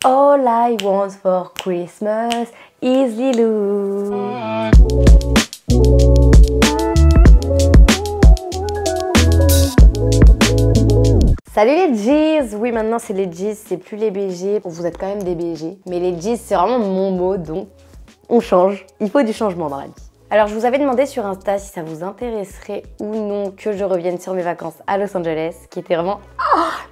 All I want for Christmas is Lilou. Salut les G's! Oui, maintenant c'est les G's, c'est plus les BG. Vous êtes quand même des BG. Mais les G's, c'est vraiment mon mot, donc on change. Il faut du changement dans la vie. Alors, je vous avais demandé sur Insta si ça vous intéresserait ou non que je revienne sur mes vacances à Los Angeles, qui étaient vraiment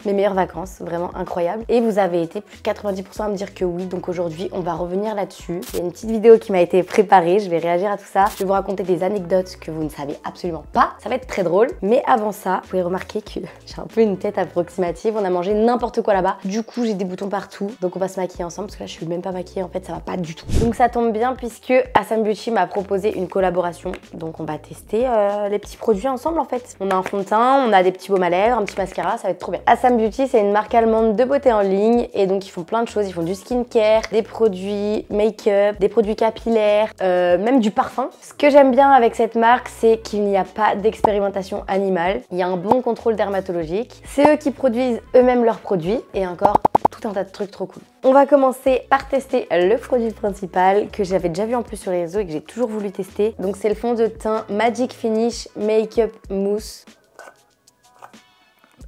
mes meilleures vacances, vraiment incroyables. Et vous avez été plus de 90% à me dire que oui, donc aujourd'hui, on va revenir là-dessus. Il y a une petite vidéo qui m'a été préparée, je vais réagir à tout ça. Je vais vous raconter des anecdotes que vous ne savez absolument pas. Ça va être très drôle. Mais avant ça, vous pouvez remarquer que j'ai un peu une tête approximative. On a mangé n'importe quoi là-bas. Du coup, j'ai des boutons partout. Donc, on va se maquiller ensemble parce que là, je suis même pas maquillée. En fait, ça va pas du tout. Donc, ça tombe bien puisque Assam Beauty m'a proposé une collaboration. Donc, on va tester les petits produits ensemble en fait. On a un fond de teint, on a des petits baumes à lèvres, un petit mascara, ça va être trop bien. Assam Beauty, c'est une marque allemande de beauté en ligne et donc ils font plein de choses. Ils font du skincare, des produits make-up, des produits capillaires, même du parfum. Ce que j'aime bien avec cette marque, c'est qu'il n'y a pas d'expérimentation animale. Il y a un bon contrôle dermatologique. C'est eux qui produisent eux-mêmes leurs produits et encore tout un tas de trucs trop cool. On va commencer par tester le produit principal que j'avais déjà vu en plus sur les réseaux et que j'ai toujours voulu tester. Donc c'est le fond de teint Magic Finish Make-up Mousse.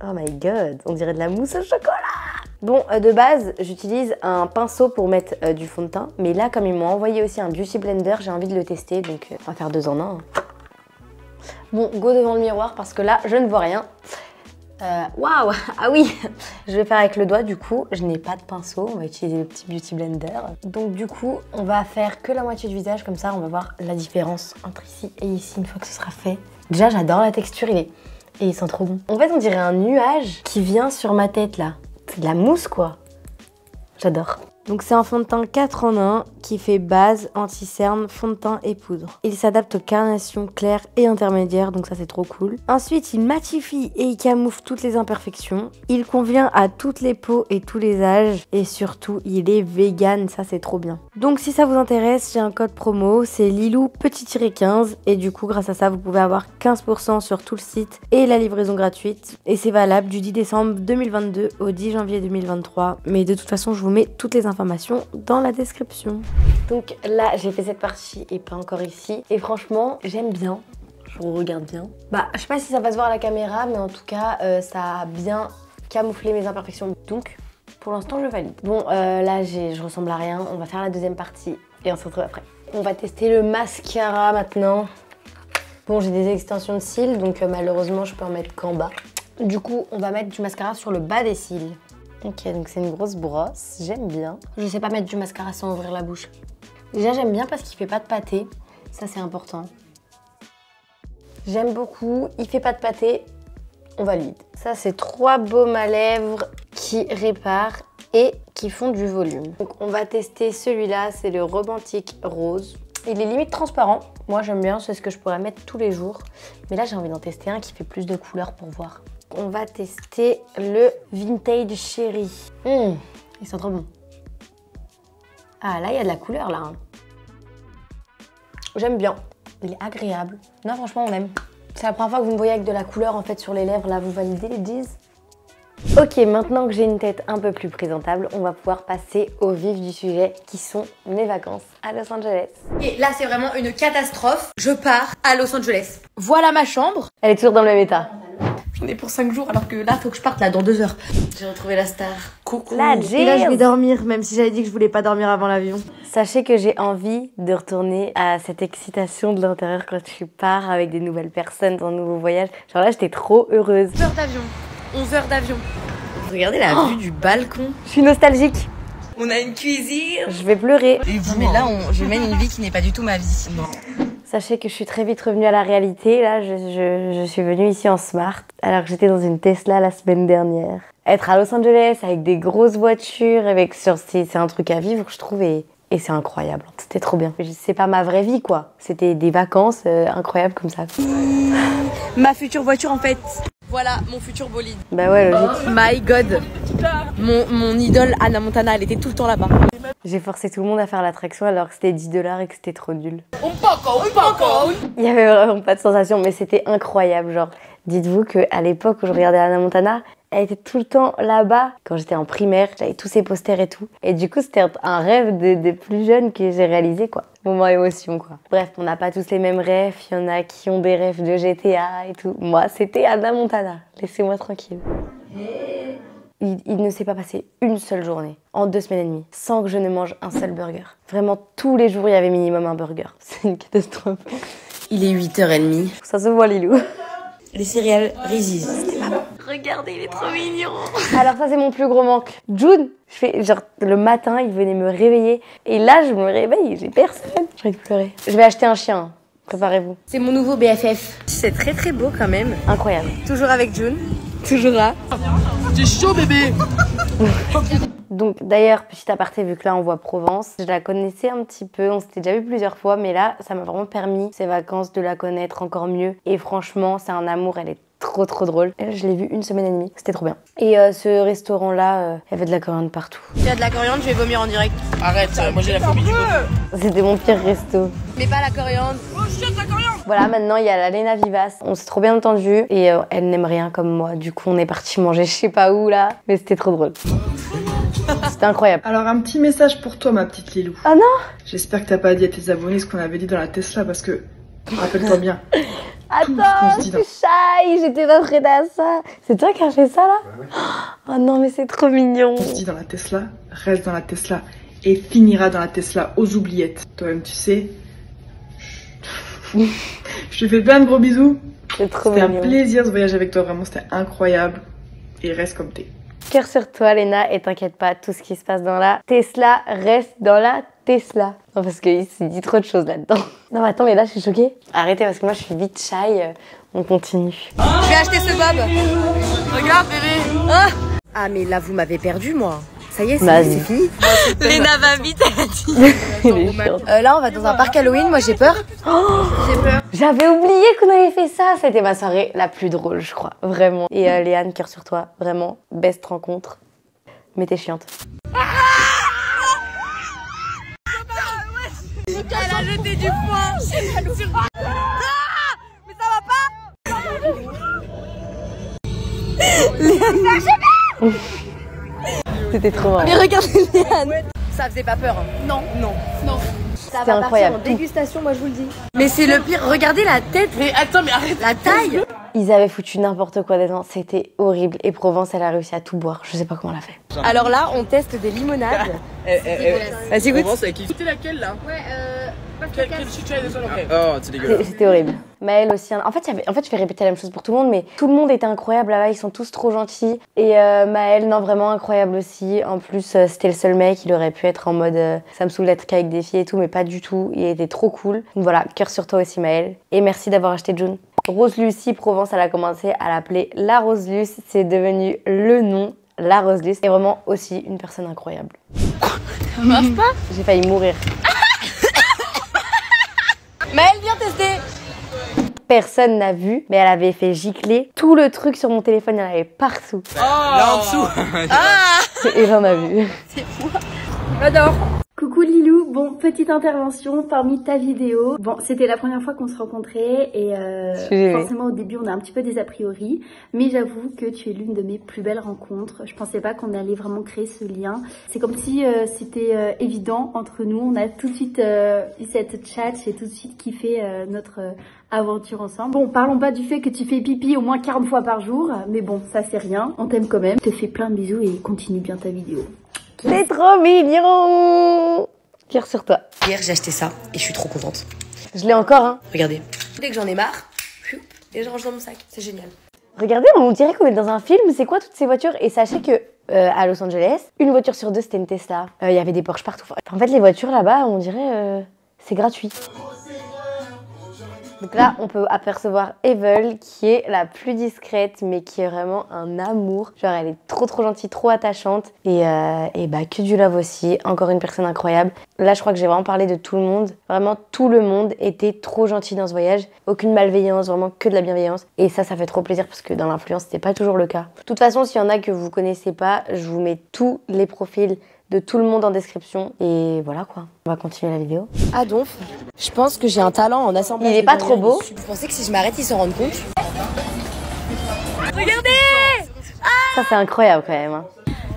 Oh my god, on dirait de la mousse au chocolat. Bon, de base, j'utilise un pinceau pour mettre du fond de teint. Mais là, comme ils m'ont envoyé aussi un Beauty Blender, j'ai envie de le tester. Donc on va faire 2 en 1. Bon, go devant le miroir parce que là, je ne vois rien. Waouh! Ah oui! Je vais faire avec le doigt du coup, je n'ai pas de pinceau, on va utiliser le petit Beauty Blender. Donc du coup, on va faire que la moitié du visage, comme ça on va voir la différence entre ici et ici une fois que ce sera fait. Déjà j'adore la texture, et il sent trop bon. En fait on dirait un nuage qui vient sur ma tête là. C'est de la mousse quoi. J'adore. Donc c'est un fond de teint 4 en 1 qui fait base, anti-cerne, fond de teint et poudre. Il s'adapte aux carnations claires et intermédiaires, donc ça c'est trop cool. Ensuite il matifie et il camoufle toutes les imperfections. Il convient à toutes les peaux et tous les âges. Et surtout il est vegan, ça c'est trop bien. Donc si ça vous intéresse, j'ai un code promo, c'est Lilou petit-15. Et du coup grâce à ça vous pouvez avoir 15% sur tout le site et la livraison gratuite. Et c'est valable du 10 décembre 2022 au 10 janvier 2023. Mais de toute façon je vous mets toutes les informations dans la description. Donc là j'ai fait cette partie et pas encore ici et franchement j'aime bien, je vous regarde bien. Bah je sais pas si ça va se voir à la caméra mais en tout cas ça a bien camouflé mes imperfections donc pour l'instant je valide. Bon là je ressemble à rien, on va faire la deuxième partie et on se retrouve après. On va tester le mascara maintenant. Bon j'ai des extensions de cils donc malheureusement je peux en mettre qu'en bas. Du coup on va mettre du mascara sur le bas des cils. Ok, donc c'est une grosse brosse, j'aime bien. Je sais pas mettre du mascara sans ouvrir la bouche. Déjà, j'aime bien parce qu'il fait pas de pâté. Ça, c'est important. J'aime beaucoup. Il fait pas de pâté. On valide. Ça, c'est 3 baumes à lèvres qui réparent et qui font du volume. Donc, on va tester celui-là. C'est le Romantic Rose. Il est limite transparent. Moi, j'aime bien. C'est ce que je pourrais mettre tous les jours. Mais là, j'ai envie d'en tester un qui fait plus de couleurs pour voir. On va tester le Vintage Cherry. Il sent trop bon. Ah là, il y a de la couleur là. J'aime bien. Il est agréable. Non, franchement, on aime. C'est la première fois que vous me voyez avec de la couleur en fait sur les lèvres. Là, vous validez les G's. Ok, maintenant que j'ai une tête un peu plus présentable, on va pouvoir passer au vif du sujet qui sont mes vacances à Los Angeles. Et là, c'est vraiment une catastrophe. Je pars à Los Angeles. Voilà ma chambre. Elle est toujours dans le même état. J'en ai pour 5 jours alors que là, faut que je parte là dans 2 heures. J'ai retrouvé la star. Coucou. La G's. Et là, je vais dormir, même si j'avais dit que je voulais pas dormir avant l'avion. Sachez que j'ai envie de retourner à cette excitation de l'intérieur quand tu pars avec des nouvelles personnes dans un nouveau voyage. Genre là, j'étais trop heureuse. 11 heures d'avion. 11 heures d'avion. Regardez la vue du balcon. Je suis nostalgique. On a une cuisine. Je vais pleurer. Mais là, je mène une vie qui n'est pas du tout ma vie. Non. Sachez que je suis très vite revenue à la réalité. Là, je suis venue ici en Smart, alors que j'étais dans une Tesla la semaine dernière. Être à Los Angeles avec des grosses voitures, c'est un truc à vivre, je trouve, et c'est incroyable. C'était trop bien. C'est pas ma vraie vie, quoi. C'était des vacances incroyables comme ça. Ma future voiture, en fait. Voilà mon futur bolide. Bah ouais, logique. My God. Mon idole Hannah Montana, elle était tout le temps là-bas. J'ai forcé tout le monde à faire l'attraction alors que c'était 10 $ et que c'était trop nul. On paco. Il y avait vraiment pas de sensation, mais c'était incroyable. Genre, dites-vous qu'à l'époque où je regardais Hannah Montana, Elle était tout le temps là-bas. Quand j'étais en primaire, j'avais tous ses posters et tout. Et du coup, c'était un rêve des plus jeunes que j'ai réalisé, quoi. Moment émotion, quoi. Bref, on n'a pas tous les mêmes rêves. Il y en a qui ont des rêves de GTA et tout. Moi, c'était Hannah Montana. Laissez-moi tranquille. Il ne s'est pas passé une seule journée, en 2 semaines et demie, sans que je ne mange un seul burger. Vraiment, tous les jours, il y avait minimum un burger. C'est une catastrophe. Il est 8h30. Ça se voit, Lilou. Les céréales Reese's. C'était pas bon. Regardez, il est trop mignon. Alors ça, c'est mon plus gros manque. June, je fais genre le matin, il venait me réveiller. Et là, je me réveille, j'ai personne. J'ai envie de pleurer. Je vais acheter un chien. Préparez-vous. C'est mon nouveau BFF. C'est très très beau quand même. Incroyable. Toujours avec June. Toujours là. C'est chaud, bébé. Donc d'ailleurs, petit aparté, vu que là on voit Provence, je la connaissais un petit peu, on s'était déjà vu plusieurs fois, mais là ça m'a vraiment permis ces vacances de la connaître encore mieux. Et franchement, c'est un amour, elle est trop drôle. Elle, je l'ai vue 1 semaine et demie, c'était trop bien. Et ce restaurant-là, il y avait de la coriandre partout. Tu as de la coriandre, je vais vomir en direct. Arrête, moi j'ai la phobie du goût. C'était mon pire resto. Mais pas la coriandre. Oh shit, la coriandre. Voilà, maintenant il y a la Lena Vivas. On s'est trop bien entendu et elle n'aime rien comme moi. Du coup, on est parti manger je sais pas où là, mais c'était trop drôle. C'était incroyable. Alors un petit message pour toi ma petite Lilou. Ah non? J'espère que t'as pas dit à tes abonnés ce qu'on avait dit dans la Tesla parce que rappelle-toi bien. Attends, je suis shy, j'étais pas prête à ça. C'est toi qui as fait ça là? Oh non mais c'est trop mignon. On se dit dans la Tesla, reste dans la Tesla et finira dans la Tesla aux oubliettes. Toi-même tu sais. Je te fais plein de gros bisous. C'est trop C'était un mignon. plaisir de voyager avec toi, vraiment c'était incroyable. Et reste comme t'es. Cœur sur toi, Léna, et t'inquiète pas, tout ce qui se passe dans la Tesla reste dans la Tesla. Non, parce qu'il s'est dit trop de choses là-dedans. Non, mais attends, mais là, je suis choquée. Arrêtez, parce que moi, je suis vite shy. On continue. Je vais acheter ce bob. Regarde, bébé. Ah, mais là, vous m'avez perdu, moi. Ça y est, c'est fini. Léna va vite, elle a dit. Il est chiant. Là, on va dans un parc Halloween. Moi, j'ai peur. J'ai peur. J'avais oublié qu'on avait fait ça. C'était ma soirée la plus drôle, je crois. Vraiment. Et Léane, cœur sur toi. Vraiment, best rencontre. Mais t'es chiante. Elle a jeté du foin. Mais ça va pas. C'était trop marrant. Mais regardez Léane. Ça faisait pas peur. Non. Ça C'était va incroyable. partir en dégustation, moi je vous le dis. Mais c'est le pire. Regardez la tête. Mais attends, mais arrête. La taille. Ils avaient foutu n'importe quoi dedans. C'était horrible. Et Provence, elle a réussi à tout boire. Je sais pas comment elle a fait. Alors là, on teste des limonades. Vas-y, goûte. Provence avec qui? C'était laquelle là? Ouais, Quel sucre de sol? Oh, c'est dégueulasse. C'était horrible. Maëlle aussi. En fait, je vais répéter la même chose pour tout le monde, mais tout le monde était incroyable là-bas. Ils sont tous trop gentils. Et Maëlle, non, vraiment incroyable aussi. En plus, c'était le seul mec. Il aurait pu être en mode ça me saoule d'être qu'avec des filles et tout, mais pas du tout. Il était trop cool. Donc voilà, cœur sur toi aussi, Maëlle. Et merci d'avoir acheté June. Rose Lucie Provence, elle a commencé à l'appeler la Rose Luce. C'est devenu le nom, la Rose Luce. Et vraiment aussi une personne incroyable. Ça marche pas. J'ai failli mourir. Maëlle, viens tester. Personne n'a vu, mais elle avait fait gicler tout le truc sur mon téléphone. Il y en avait partout. Là en dessous. Et j'en ai vu. J'adore. Coucou Lilou, bon, petite intervention parmi ta vidéo. Bon, c'était la première fois qu'on se rencontrait et forcément au début on a un petit peu des a priori, mais j'avoue que tu es l'une de mes plus belles rencontres. Je pensais pas qu'on allait vraiment créer ce lien. C'est comme si c'était évident entre nous. On a tout de suite eu cette chat, j'ai tout de suite kiffé notre aventure ensemble. Bon, parlons pas du fait que tu fais pipi au moins 40 fois par jour, mais bon, ça c'est rien. On t'aime quand même. Je te fais plein de bisous et continue bien ta vidéo. C'est trop mignon. Cœur sur toi. Hier, j'ai acheté ça et je suis trop contente. Je l'ai encore, hein. Regardez. Dès que j'en ai marre, et je range dans mon sac. C'est génial. Regardez, on dirait qu'on est dans un film. C'est quoi toutes ces voitures? Et sachez que à Los Angeles, une voiture sur 2 c'était une Tesla. Il y avait des Porsche partout. En fait, les voitures là-bas, on dirait c'est gratuit. Donc là, on peut apercevoir Evel, qui est la plus discrète, mais qui est vraiment un amour. Genre, elle est trop gentille, trop attachante. Et bah, que du love aussi. Encore une personne incroyable. Là, je crois que j'ai vraiment parlé de tout le monde. Vraiment, tout le monde était trop gentil dans ce voyage. Aucune malveillance, vraiment que de la bienveillance. Et ça fait trop plaisir parce que dans l'influence, c'était pas toujours le cas. De toute façon, s'il y en a que vous connaissez pas, je vous mets tous les profils de tout le monde en description. Et voilà quoi. On va continuer la vidéo. Ah donc, je pense que j'ai un talent en assemblage. Il est pas trop beau. Vous pensez que si je m'arrête, ils s'en rendent compte? Regardez. Ah, Ça, c'est incroyable quand même. Hein.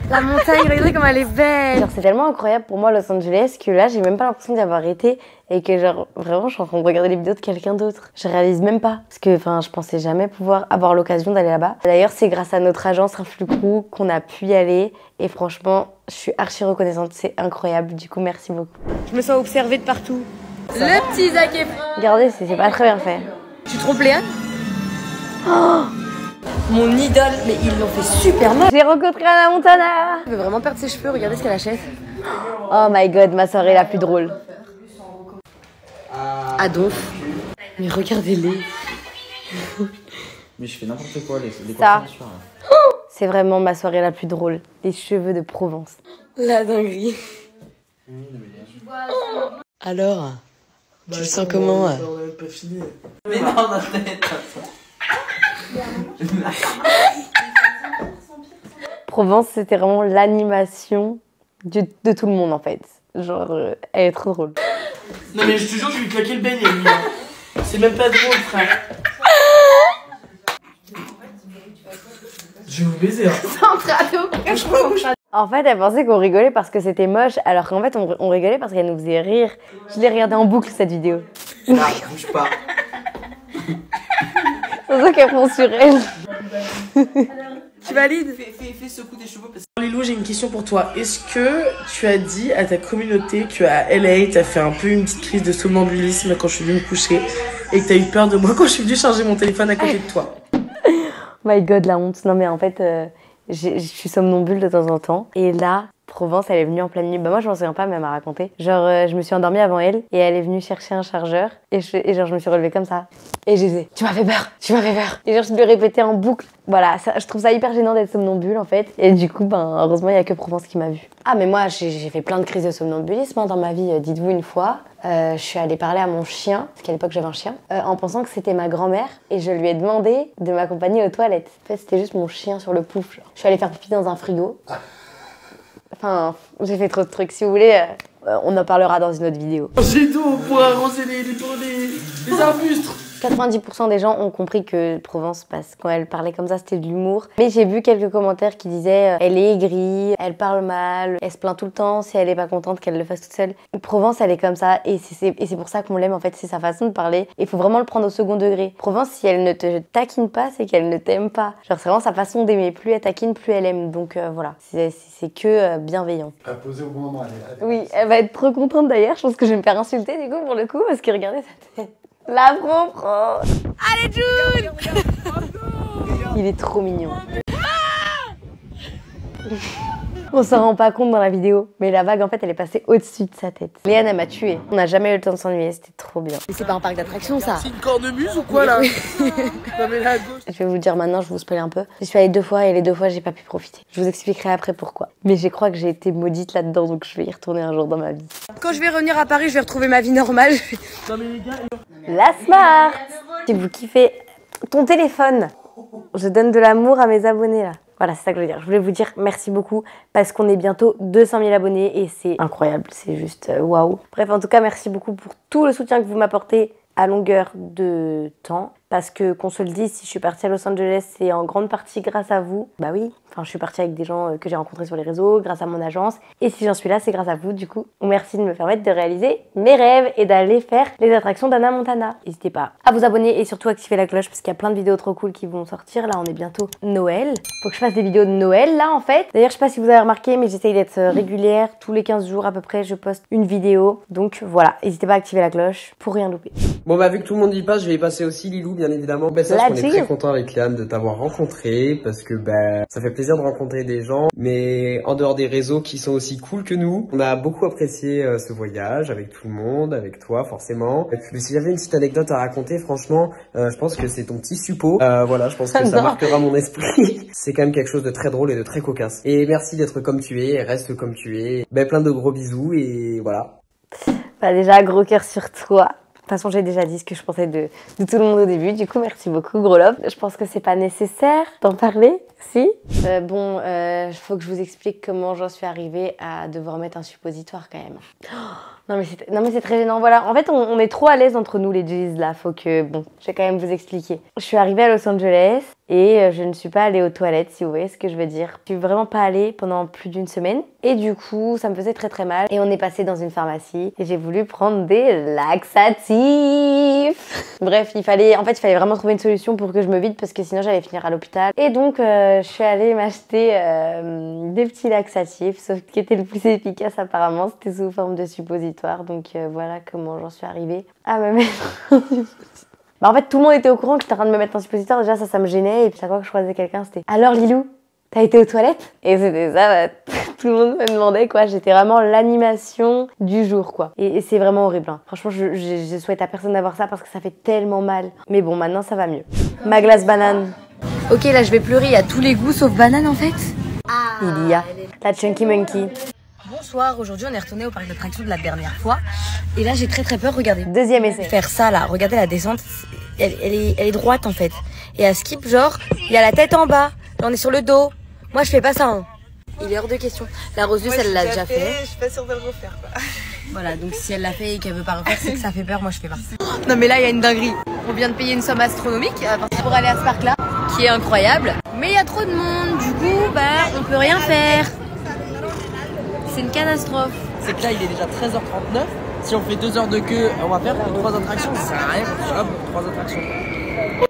La montagne, regardez comme elle est belle. C'est tellement incroyable pour moi Los Angeles que là, j'ai même pas l'impression d'y avoir été et que genre vraiment, je suis en train de regarder les vidéos de quelqu'un d'autre. Je réalise même pas parce que enfin, je pensais jamais pouvoir avoir l'occasion d'aller là-bas. D'ailleurs, c'est grâce à notre agence Influcrew qu'on a pu y aller et franchement, je suis archi reconnaissante. C'est incroyable. Du coup, merci beaucoup. Je me sens observée de partout. Le petit Zac Efron. Regardez, c'est pas très bien fait. Tu te trompes, Léa? Oh, mon idole, mais ils l'ont fait super mal. J'ai rencontré Hannah Montana. Elle veut vraiment perdre ses cheveux, regardez ce qu'elle achète. Oh my god, ma soirée la plus drôle. Adolphe. Mais regardez-les. Mais je fais n'importe quoi, les Ça, c'est vraiment ma soirée la plus drôle. Les cheveux de Provence. La dinguerie. Alors, tu le sens comment? Mais non, dans la tête. Provence, c'était vraiment l'animation de tout le monde en fait. Genre, elle est trop drôle. Non mais je te jure, je lui ai claqué le beignet, lui. C'est même pas drôle, frère. Je vais vous baiser, hein. En fait, elle pensait qu'on rigolait parce que c'était moche, alors qu'en fait, on rigolait parce qu'elle nous faisait rire. Je l'ai regardée en boucle cette vidéo. Là, bouge pas. C'est ça qu'elle prend sur elle. Tu valides? Fais ce coup des cheveux. Lilou, j'ai une question pour toi. Est-ce que tu as dit à ta communauté qu'à LA, t'as fait un peu une petite crise de somnambulisme quand je suis venue me coucher et que t'as eu peur de moi quand je suis venue charger mon téléphone à côté de toi? My god, la honte. Non mais en fait, je suis somnambule de temps en temps. Et là, Provence, elle est venue en pleine nuit. Bah moi, je m'en souviens pas, mais elle m'a raconté. Genre, je me suis endormie avant elle et elle est venue chercher un chargeur. Et genre, je me suis relevée comme ça. Et j'ai dit, tu m'as fait peur, tu m'as fait peur. Et genre, je lui ai répété en boucle. Voilà, ça, je trouve ça hyper gênant d'être somnambule en fait. Et du coup, ben, heureusement, il y a que Provence qui m'a vue. Ah, mais moi, j'ai fait plein de crises de somnambulisme hein, dans ma vie. Dites-vous une fois, je suis allée parler à mon chien, parce qu'à l'époque j'avais un chien, en pensant que c'était ma grand-mère. Et je lui ai demandé de m'accompagner aux toilettes. En fait, c'était juste mon chien sur le pouf. Genre. Je suis allée faire pipi dans un frigo. Enfin, j'ai fait trop de trucs. Si vous voulez, on en parlera dans une autre vidéo. J'ai d'eau pour arroser les arbustes. 90% des gens ont compris que Provence, parce que quand elle parlait comme ça, c'était de l'humour. Mais j'ai vu quelques commentaires qui disaient elle est aigrie, elle parle mal, elle se plaint tout le temps, si elle est pas contente qu'elle le fasse toute seule. Provence, elle est comme ça et c'est pour ça qu'on l'aime en fait, c'est sa façon de parler. Il faut vraiment le prendre au second degré. Provence, si elle ne te taquine pas, c'est qu'elle ne t'aime pas. Genre c'est vraiment sa façon d'aimer. Plus elle taquine, plus elle aime. Donc voilà, c'est que bienveillant. À poser au bon moment, allez. Oui, elle va être trop contente d'ailleurs. Je pense que je vais me faire insulter du coup pour le coup parce que regardez sa tête. La pro. Allez, Jules. Il est trop mignon. On s'en rend pas compte dans la vidéo, mais la vague en fait elle est passée au-dessus de sa tête. Léane elle m'a tuée. On n'a jamais eu le temps de s'ennuyer, c'était trop bien. Mais c'est pas un parc d'attractions ça. C'est une cornemuse ou quoi là? Non mais là à gauche. Je vais vous le dire maintenant, je vous spoil un peu. Je suis allée 2 fois et les 2 fois j'ai pas pu profiter. Je vous expliquerai après pourquoi. Mais je crois que j'ai été maudite là-dedans donc je vais y retourner un jour dans ma vie. Quand je vais revenir à Paris, je vais retrouver ma vie normale. Non mais les gars, La Smart. Si vous kiffez ton téléphone, je donne de l'amour à mes abonnés là. Voilà, c'est ça que je veux dire. Je voulais vous dire merci beaucoup parce qu'on est bientôt 200 000 abonnés et c'est incroyable, c'est juste waouh. Bref, en tout cas, merci beaucoup pour tout le soutien que vous m'apportez à longueur de temps. Parce que, qu'on se le dise, si je suis partie à Los Angeles, c'est en grande partie grâce à vous. Bah oui, enfin, je suis partie avec des gens que j'ai rencontrés sur les réseaux, grâce à mon agence. Et si j'en suis là, c'est grâce à vous, du coup. Merci de me permettre de réaliser mes rêves et d'aller faire les attractions d'Hannah Montana. N'hésitez pas à vous abonner et surtout activer la cloche parce qu'il y a plein de vidéos trop cool qui vont sortir. Là, on est bientôt Noël. Faut que je fasse des vidéos de Noël, là, en fait. D'ailleurs, je sais pas si vous avez remarqué, mais j'essaye d'être régulière. Tous les 15 jours, à peu près, je poste une vidéo. Donc, voilà. N'hésitez pas à activer la cloche pour rien louper. Bon, bah, vu que tout le monde y passe, je vais y passer aussi, Lilou, bien évidemment. Bah, on est très content avec Léane de t'avoir rencontré parce que bah ça fait plaisir de rencontrer des gens, mais en dehors des réseaux qui sont aussi cool que nous. On a beaucoup apprécié ce voyage avec tout le monde, avec toi forcément. Et puis si j'avais une petite anecdote à raconter, franchement, je pense que c'est ton petit suppôt. Voilà, je pense que ça marquera mon esprit. C'est quand même quelque chose de très drôle et de très cocasse. Et merci d'être comme tu es, reste comme tu es. Ben plein de gros bisous et voilà. Bah déjà gros cœur sur toi. De toute façon, j'ai déjà dit ce que je pensais de tout le monde au début. Du coup, merci beaucoup, gros love. Je pense que c'est pas nécessaire d'en parler, si. Faut que je vous explique comment j'en suis arrivée à devoir mettre un suppositoire quand même. Non mais c'est très gênant. Voilà, en fait, on est trop à l'aise entre nous les G's là. Faut que, bon, je vais quand même vous expliquer. Je suis arrivée à Los Angeles et je ne suis pas allée aux toilettes, si vous voyez ce que je veux dire. Je suis vraiment pas allée pendant plus d'une semaine et du coup ça me faisait très très mal et on est passé dans une pharmacie et j'ai voulu prendre des laxatifs. Bref, il fallait vraiment trouver une solution pour que je me vide parce que sinon j'allais finir à l'hôpital. Et donc je suis allée m'acheter des petits laxatifs, sauf qui était le plus efficace apparemment, c'était sous forme de suppositoire. Donc voilà comment j'en suis arrivée à me mettre Bah en fait tout le monde était au courant que j'étais en train de me mettre un suppositoire, déjà ça me gênait et puis chaque fois que je croisais quelqu'un c'était « Alors Lilou, t'as été aux toilettes ?» Et c'était ça, bah, tout le monde me demandait quoi, j'étais vraiment l'animation du jour quoi. Et c'est vraiment horrible hein. Franchement je souhaite à personne d'avoir ça parce que ça fait tellement mal. Mais bon maintenant ça va mieux. Ma glace banane. Ok là je vais pleurer, il y a tous les goûts sauf banane en fait. Il y a la Chunky Monkey. Bonsoir, aujourd'hui on est retourné au parc d'attractions de la dernière fois et là j'ai très peur, regardez. Deuxième essai. Faire ça là, regardez la descente, elle est droite en fait. Et à skip genre, il y a la tête en bas, là on est sur le dos. Moi je fais pas ça hein. Il est hors de question. La Roseuse elle l'a déjà fait. Je suis pas sûre de le refaire quoi. Voilà, donc si elle l'a fait et qu'elle veut pas refaire, c'est que ça fait peur, moi je fais pas. Non mais là il y a une dinguerie. On vient de payer une somme astronomique pour aller à ce parc là, qui est incroyable. Mais il y a trop de monde, du coup bah on peut rien faire. C'est une catastrophe. C'est que là il est déjà 13h39. Si on fait 2 heures de queue, on va faire 3 attractions. Ça sert à rien qu'on soit là pour 3 attractions.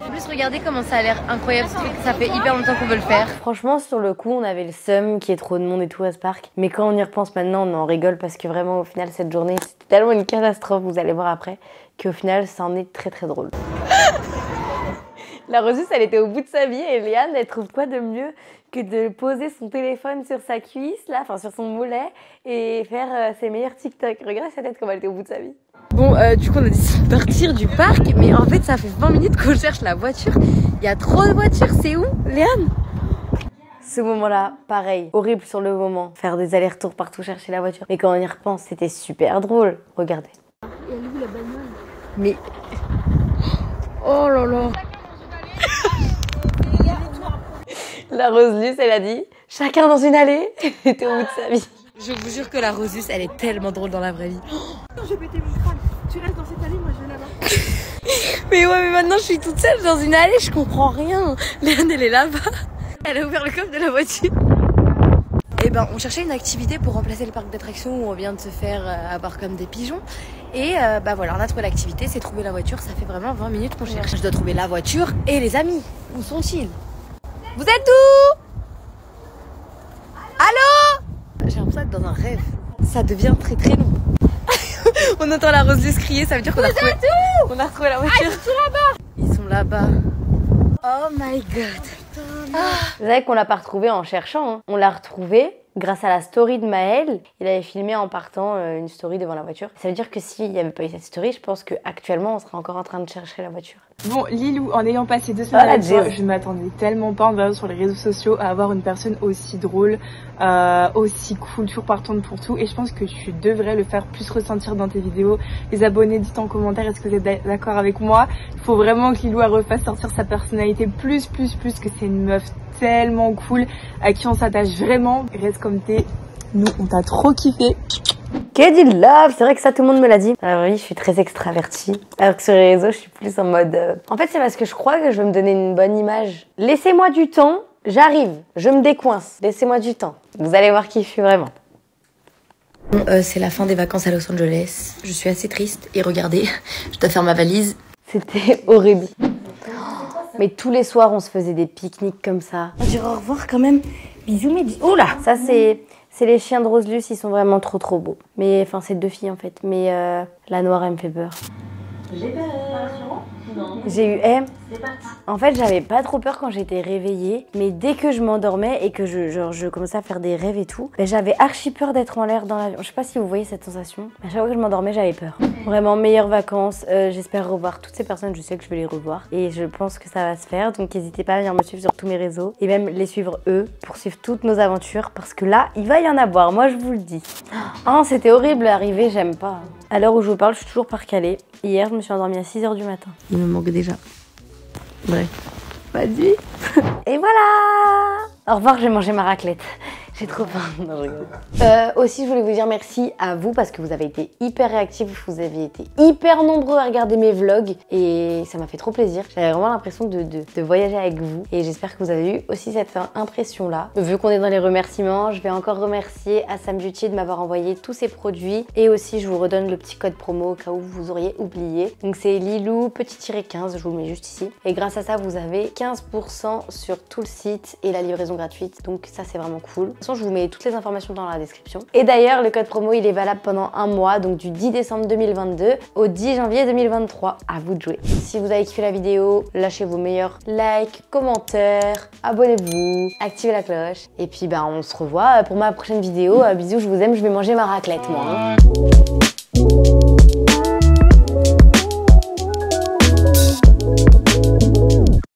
En plus regardez comment ça a l'air incroyable, ça fait hyper longtemps qu'on veut le faire. Franchement sur le coup on avait le seum qu'il y ait trop de monde et tout à ce parc. Mais quand on y repense maintenant on en rigole parce que vraiment au final cette journée c'était tellement une catastrophe, vous allez voir après, qu'au final ça en est très très drôle. La Roseuse elle était au bout de sa vie et Léane elle trouve quoi de mieux que de poser son téléphone sur sa cuisse, là, enfin sur son mollet, et faire ses meilleurs TikTok. Regarde sa tête comme elle était au bout de sa vie. Bon, du coup on a décidé de partir du parc, mais en fait ça fait 20 minutes qu'on cherche la voiture. Il y a trop de voitures, c'est où, Léane? Ce moment-là, pareil, horrible sur le moment. Faire des allers-retours partout chercher la voiture. Mais quand on y repense, c'était super drôle. Regardez. Et elle est où la bagnole? Mais... Oh là là. La Roseuse, elle a dit « Chacun dans une allée !» Elle était au bout de sa vie. Je vous jure que la Roseuse, elle est tellement drôle dans la vraie vie. Non, j'ai pété mon crâne. Tu restes dans cette allée, moi je vais là-bas. Mais ouais, mais maintenant je suis toute seule dans une allée, je comprends rien. Léane, elle est là-bas. Elle a ouvert le coffre de la voiture. Et ben, on cherchait une activité pour remplacer le parc d'attractions où on vient de se faire avoir comme des pigeons. Et bah voilà, on a trouvé l'activité, c'est trouver la voiture. Ça fait vraiment 20 minutes qu'on cherche. Je dois trouver la voiture et les amis. Où sont-ils? Vous êtes où? Allô? J'ai l'impression d'être dans un rêve. Ça devient très très long. On entend la Roseuse crier, ça veut dire qu'on a retrouvé... On a retrouvé la voiture. Ah, ils sont là-bas. Ils sont là-bas. Oh my god. Vous savez qu'on l'a pas retrouvée en cherchant, hein. On l'a retrouvée grâce à la story de Maël. Il avait filmé en partant une story devant la voiture. Ça veut dire que s'il n'y avait pas eu cette story, je pense qu'actuellement on serait encore en train de chercher la voiture. Bon, Lilou, en ayant passé 2 semaines avec toi, je m'attendais tellement pas en verra sur les réseaux sociaux à avoir une personne aussi drôle, aussi cool, toujours partante pour tout. Et je pense que tu devrais le faire plus ressentir dans tes vidéos. Les abonnés, dites en commentaire, est-ce que vous êtes d'accord avec moi? Il faut vraiment que Lilou refasse sortir sa personnalité plus, que c'est une meuf tellement cool, à qui on s'attache vraiment. Reste comme t'es. Nous, on t'a trop kiffé. Kedi love, c'est vrai que ça tout le monde me l'a dit. Alors oui, je suis très extravertie. Alors que sur les réseaux, je suis plus en mode... En fait, c'est parce que je crois que je veux me donner une bonne image. Laissez-moi du temps, j'arrive, je me décoince. Laissez-moi du temps. Vous allez voir qui je suis vraiment. Bon, c'est la fin des vacances à Los Angeles. Je suis assez triste et regardez, je dois faire ma valise. C'était horrible. Mais tous les soirs, on se faisait des pique-niques comme ça. On dirait au revoir quand même. Bisous, mes bisous. Oula, ça c'est les chiens de Roseluce, ils sont vraiment trop beaux. Mais enfin, c'est 2 filles en fait. Mais la noire, elle me fait peur. J'ai peur. J'ai eu En fait, j'avais pas trop peur quand j'étais réveillée, mais dès que je m'endormais et que je commençais à faire des rêves et tout, ben, j'avais archi peur d'être en l'air dans l'avion. Je sais pas si vous voyez cette sensation. À chaque fois que je m'endormais, j'avais peur. Vraiment, meilleures vacances. J'espère revoir toutes ces personnes. Je sais que je vais les revoir et je pense que ça va se faire. Donc, n'hésitez pas à venir me suivre sur tous mes réseaux et même les suivre eux pour suivre toutes nos aventures parce que là, il va y en avoir. Moi, je vous le dis. Oh, c'était horrible d'arriver. J'aime pas. À l'heure où je vous parle, je suis toujours par Calais. Hier, je me suis endormie à 6 h du matin. Il me manque déjà. Bref. Vas-y. Et voilà. Au revoir, j'ai mangé ma raclette. J'ai trop faim. Non, je rigole. Aussi, je voulais vous dire merci à vous parce que vous avez été hyper réactifs, vous avez été hyper nombreux à regarder mes vlogs et ça m'a fait trop plaisir. J'avais vraiment l'impression de voyager avec vous et j'espère que vous avez eu aussi cette impression-là. Vu qu'on est dans les remerciements, je vais encore remercier Assam Beauty de m'avoir envoyé tous ces produits et aussi je vous redonne le petit code promo au cas où vous auriez oublié. Donc c'est Lilou petit-15, je vous le mets juste ici. Et grâce à ça, vous avez 15% sur tout le site et la livraison gratuite. Donc ça, c'est vraiment cool. De toute façon, je vous mets toutes les informations dans la description. Et d'ailleurs, le code promo, il est valable pendant un mois, donc du 10 décembre 2022 au 10 janvier 2023. À vous de jouer. Si vous avez kiffé la vidéo, lâchez vos meilleurs likes, commentaires, abonnez-vous, activez la cloche. Et puis, on se revoit pour ma prochaine vidéo. Bisous, je vous aime, je vais manger ma raclette, moi.